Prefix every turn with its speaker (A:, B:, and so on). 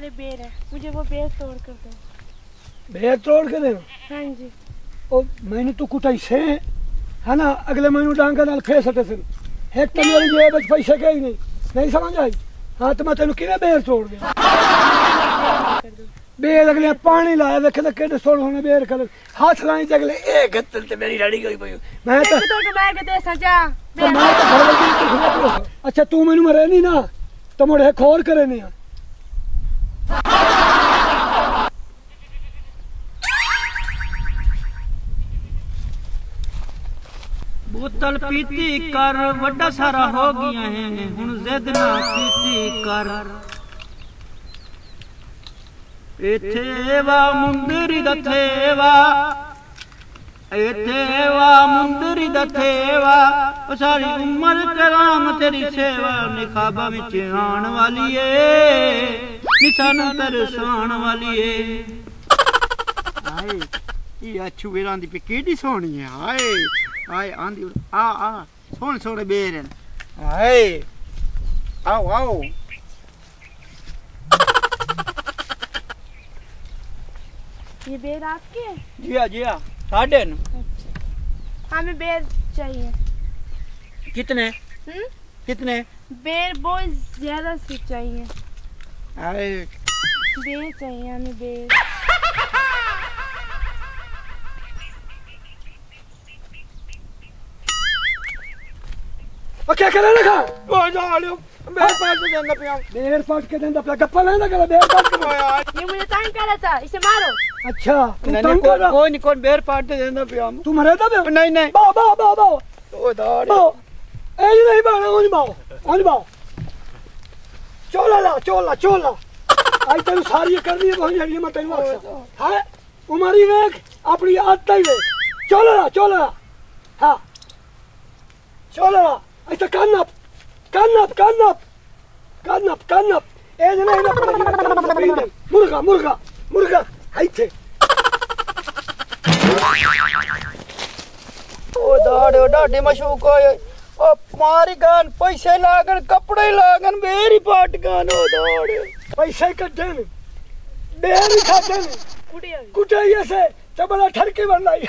A: सारे बेर है, मुझे वो बेर तोड़ कर दो।
B: बेर तोड़ के दे?
A: हाँ जी।
B: ओ मैंने तो कुटाई से है ना, अगले महीनू डांगा नाल फे सटे फिर एक तो मेरी जेब में पैसे गए नहीं समझ आई। हाँ तो मैं तेन किने बेर तोड़ दे? बेर अगले पानी लाया देखे तो केडे सोल होने बेर कर हाथ लाई जगले ए गत्तल ते मेरी लड़ी गई पई। मैं तो
A: मार के दे सजा।
B: तो मैं तो घर में अच्छा तू मेनू मरे नहीं ना तो मोड़े खोर करे नहीं।
C: बोतल पीती कर वड्डा सारा हो गया है हुन जिद ना पीती कर। एथे वा मुंदरी दथेवा एथे वा मुंदरी दथेवा ओ सारी उम्र कराम तेरी सेवा निखाबा विच आण वाली ए निशान तरसान वाली ए। हाय ये अच्छू वेरां दी पे केडी सोहनी है। हाय हाय आंधी आ सोने सोने बेर हाय आओ आओ।
A: ये बेर आपके है?
C: जी हाँ साढ़े न।
A: अच्छा हमें बेर चाहिए।
C: कितने? कितने?
A: बेर बहुत ज्यादा से चाहिए।
C: अरे
A: बेर चाहिए हमें बेर।
B: क्या करे लगा?
C: ओ जा लो बेर पाट के देंदा पिया।
B: बेर पाट के देंदा पिया गप्पा लेंदा कर बेर पाट के।
A: ये मुझे तंग कर रहा था, इसे मारो।
B: अच्छा
C: नहीं कोई नहीं कौन बेर पाट के देंदा पिया।
B: तू मरे था बे?
C: नहीं
B: बा बा बा बा
C: ओ दाड़
B: ए नहीं बाड़ा ओन बाओ चोला आई तेन सारी करनी है बहुत जल्दी मैं तेन वाक्सा है उमारी वेख अपनी आदत ही वेख चोला हाँ चोला ऐसा कानप ए नहीं ना मुर्गा आई थे
C: ओ दाड़ डाडे मशूक होए ओ मारी गान पैसे लागन कपड़े लागन बेरी पाट गान ओ दाड़
B: पैसे कट्टे ने बेर खाते ने कुटिया से चबला ठरके बनाई